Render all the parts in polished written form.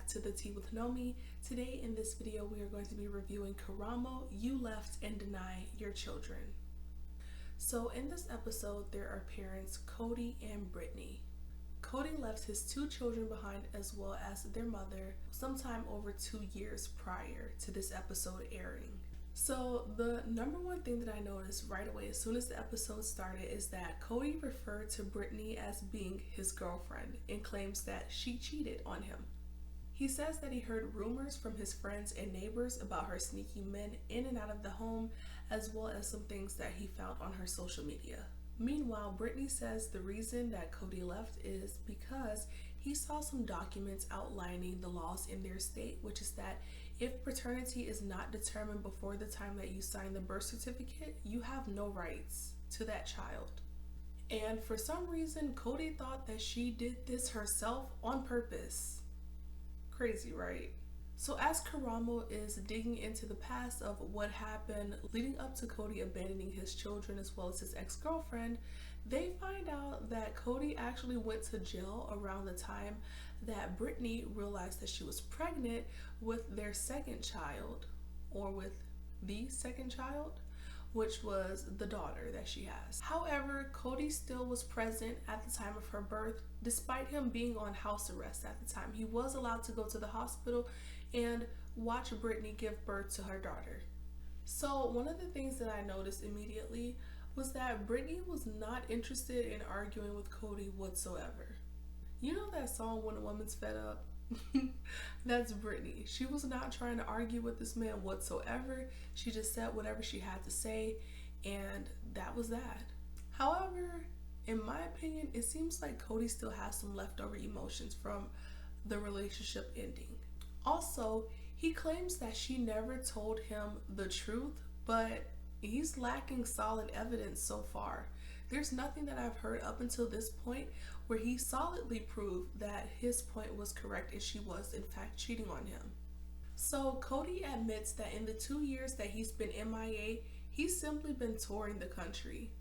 back to the Tea with Nomi. Today in this video we are going to be reviewing Karamo, You Left and Deny Your Children. So in this episode there are parents Cody and Brittany. Cody left his 2 children behind as well as their mother sometime over 2 years prior to this episode airing. So the number one thing that I noticed right away as soon as the episode started is that Cody referred to Brittany as being his girlfriend and claims that she cheated on him. He says that he heard rumors from his friends and neighbors about her sneaking men in and out of the home, as well as some things that he found on her social media. Meanwhile, Brittany says the reason that Cody left is because he saw some documents outlining the laws in their state, which is that if paternity is not determined before the time that you sign the birth certificate, you have no rights to that child. And for some reason, Cody thought that she did this herself on purpose. Crazy, right? So as Karamo is digging into the past of what happened leading up to Cody abandoning his children as well as his ex-girlfriend, they find out that Cody actually went to jail around the time that Brittany realized that she was pregnant with their second child, or with the second child, which was the daughter that she has. However, Cody still was present at the time of her birth, despite him being on house arrest at the time. He was allowed to go to the hospital and watch Brittany give birth to her daughter. So one of the things that I noticed immediately was that Brittany was not interested in arguing with Cody whatsoever. You know that song, When a Woman's Fed Up? That's Brittany. She was not trying to argue with this man whatsoever. She just said whatever she had to say, and that was that. However, in my opinion, it seems like Cody still has some leftover emotions from the relationship ending. Also, he claims that she never told him the truth, but he's lacking solid evidence so far. There's nothing that I've heard up until this point where he solidly proved that his point was correct and she was in fact cheating on him. So Cody admits that in the 2 years that he's been MIA, he's simply been touring the country.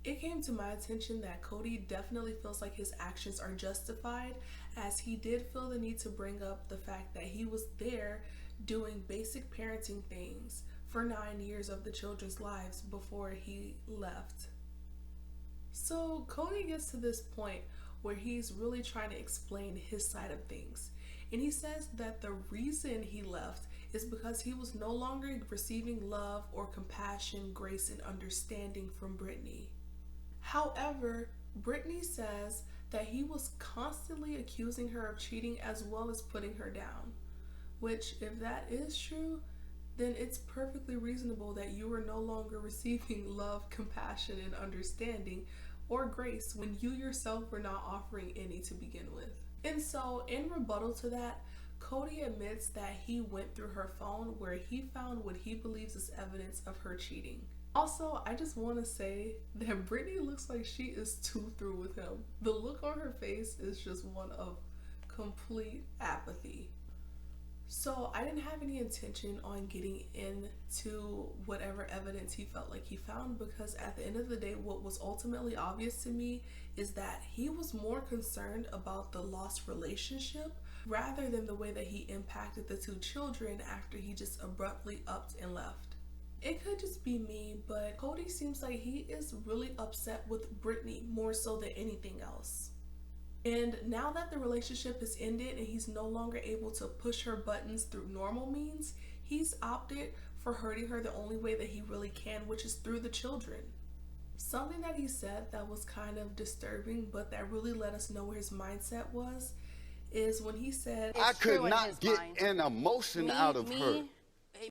It came to my attention that Cody definitely feels like his actions are justified, as he did feel the need to bring up the fact that he was there doing basic parenting things for 9 years of the children's lives before he left. So Cody gets to this point where he's really trying to explain his side of things. And he says that the reason he left is because he was no longer receiving love or compassion, grace, and understanding from Brittany. However, Brittany says that he was constantly accusing her of cheating as well as putting her down. Which, if that is true, then it's perfectly reasonable that you are no longer receiving love, compassion, and understanding or grace when you yourself were not offering any to begin with. And so in rebuttal to that, Cody admits that he went through her phone where he found what he believes is evidence of her cheating. Also, I just want to say that Brittany looks like she is too through with him. The look on her face is just one of complete apathy. So I didn't have any intention on getting into whatever evidence he felt like he found, because at the end of the day, what was ultimately obvious to me is that he was more concerned about the lost relationship rather than the way that he impacted the 2 children after he just abruptly upped and left. It could just be me, but Cody seems like he is really upset with Brittany more so than anything else. And now that the relationship has ended and he's no longer able to push her buttons through normal means, he's opted for hurting her the only way that he really can, which is through the children. Something that he said that was kind of disturbing, but that really let us know where his mindset was, is when he said, I could not get an emotion out of her.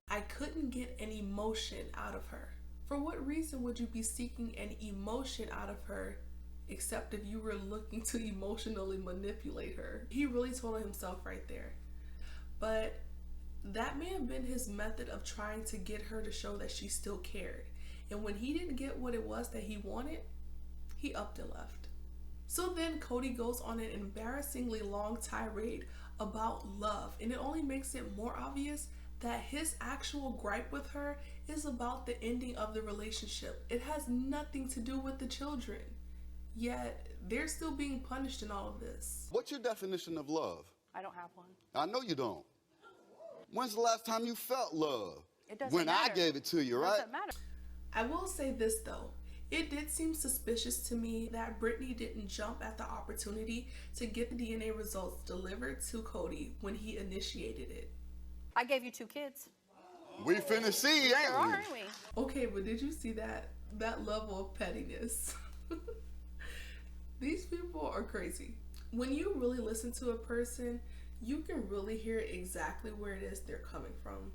I couldn't get an emotion out of her. For what reason would you be seeking an emotion out of her except if you were looking to emotionally manipulate her? He really told himself right there. But that may have been his method of trying to get her to show that she still cared. And when he didn't get what it was that he wanted, he upped and left. So then Cody goes on an embarrassingly long tirade about love, and it only makes it more obvious that his actual gripe with her is about the ending of the relationship. It has nothing to do with the children. Yet they're still being punished in all of this. What's your definition of love? I don't have one. I know you don't. When's the last time you felt love? It doesn't when matter. I gave it to you, right? It doesn't matter. I will say this though. It did seem suspicious to me that Brittany didn't jump at the opportunity to get the DNA results delivered to Cody when he initiated it. I gave you 2 kids. We finna see, ain't Sure we? are, aren't we? Okay, but did you see that level of pettiness? These people are crazy. When you really listen to a person, you can really hear exactly where it is they're coming from.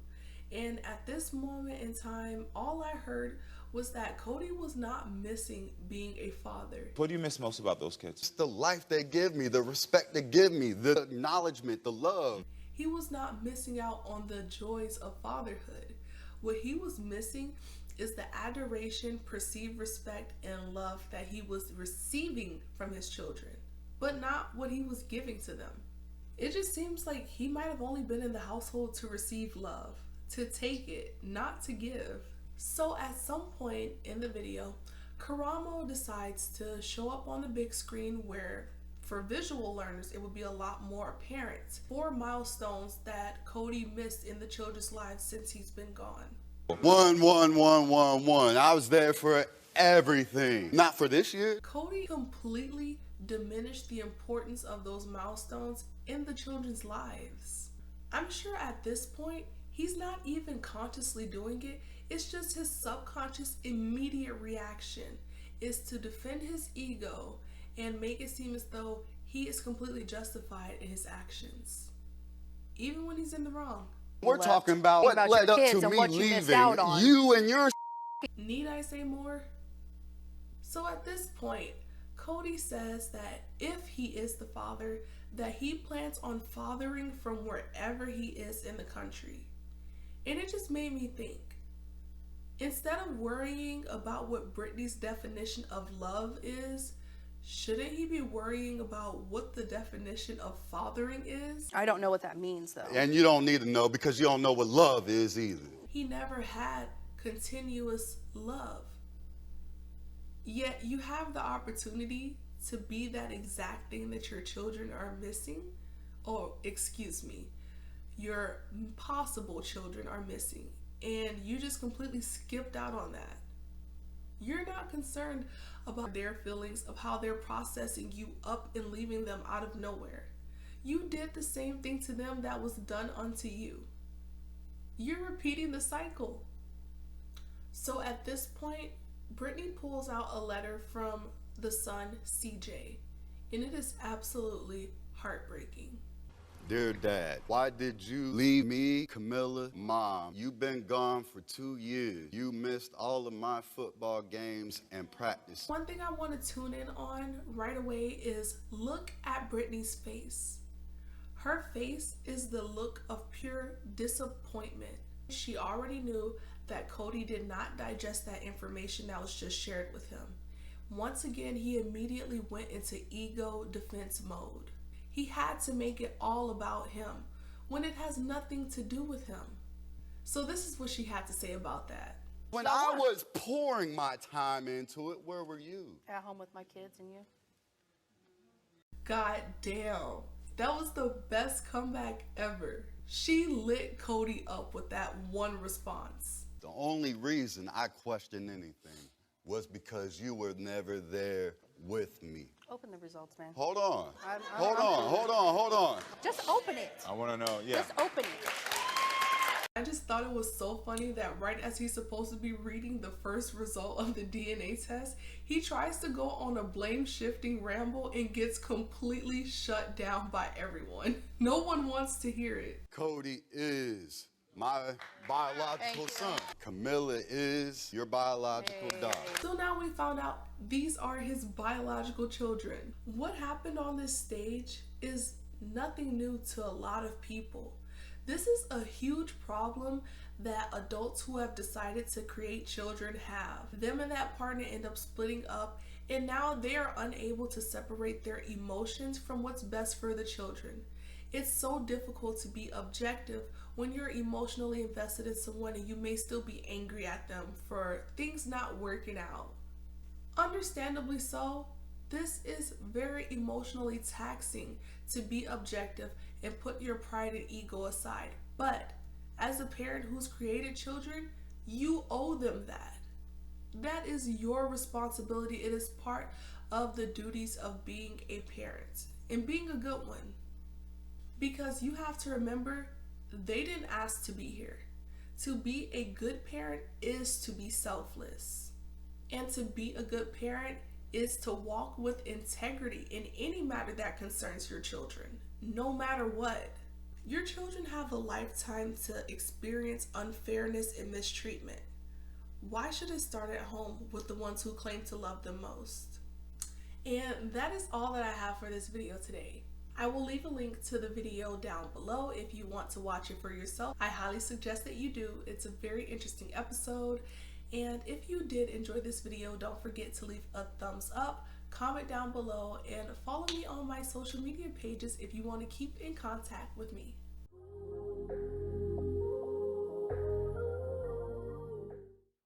And at this moment in time, all I heard was that Cody was not missing being a father. What do you miss most about those kids? It's the life they give me, the respect they give me, the acknowledgement, the love. He was not missing out on the joys of fatherhood. What he was missing is the adoration, perceived respect, and love that he was receiving from his children, but not what he was giving to them. It just seems like he might have only been in the household to receive love, to take it, not to give. So at some point in the video, Karamo decides to show up on the big screen where, for visual learners, it would be a lot more apparent. 4 milestones that Cody missed in the children's lives since he's been gone. 1, 1, 1, 1, 1. I was there for everything. Not for this year. Cody completely diminished the importance of those milestones in the children's lives. I'm sure at this point, he's not even consciously doing it. It's just his subconscious immediate reaction is to defend his ego and make it seem as though he is completely justified in his actions, even when he's in the wrong. We're talking about what led up to me leaving. You and your Need I say more? So at this point, Cody says that if he is the father, that he plans on fathering from wherever he is in the country. And it just made me think, instead of worrying about what Brittany's definition of love is, shouldn't he be worrying about what the definition of fathering is? I don't know what that means, though. And you don't need to know because you don't know what love is either. He never had continuous love. Yet you have the opportunity to be that exact thing that your children are missing. Or, excuse me, your possible children are missing. And you just completely skipped out on that. You're not concerned about their feelings of how they're processing you up and leaving them out of nowhere. You did the same thing to them that was done unto you. You're repeating the cycle. So at this point, Brittany pulls out a letter from the son, CJ, and it is absolutely heartbreaking. Dear Dad, why did you leave me, Camilla, Mom? You've been gone for 2 years. You missed all of my football games and practice. One thing I want to tune in on right away is look at Brittany's face. Her face is the look of pure disappointment. She already knew that Cody did not digest that information that was just shared with him. Once again, he immediately went into ego defense mode. He had to make it all about him when it has nothing to do with him. So this is what she had to say about that. When I was pouring my time into it, where were you? At home with my kids and you. God damn. That was the best comeback ever. She lit Cody up with that one response. The only reason I questioned anything was because you were never there with me. Open the results, man. Hold on. Hold on. Just open it. I want to know, yeah. Just open it. I just thought it was so funny that right as he's supposed to be reading the first result of the DNA test, he tries to go on a blame shifting ramble and gets completely shut down by everyone. No one wants to hear it. Cody is my biological son. Camilla is your biological daughter. So now we found out these are his biological children. What happened on this stage is nothing new to a lot of people. This is a huge problem that adults who have decided to create children have. Them and that partner end up splitting up, and now they are unable to separate their emotions from what's best for the children. It's so difficult to be objective when you're emotionally invested in someone and you may still be angry at them for things not working out. Understandably so, this is very emotionally taxing to be objective and put your pride and ego aside. But as a parent who's created children, you owe them that. That is your responsibility. It is part of the duties of being a parent and being a good one. Because you have to remember, they didn't ask to be here. To be a good parent is to be selfless. And to be a good parent is to walk with integrity in any matter that concerns your children, no matter what. Your children have a lifetime to experience unfairness and mistreatment. Why should it start at home with the ones who claim to love them most? And that is all that I have for this video today. I will leave a link to the video down below if you want to watch it for yourself. I highly suggest that you do. It's a very interesting episode. And if you did enjoy this video, don't forget to leave a thumbs up, comment down below, and follow me on my social media pages if you want to keep in contact with me.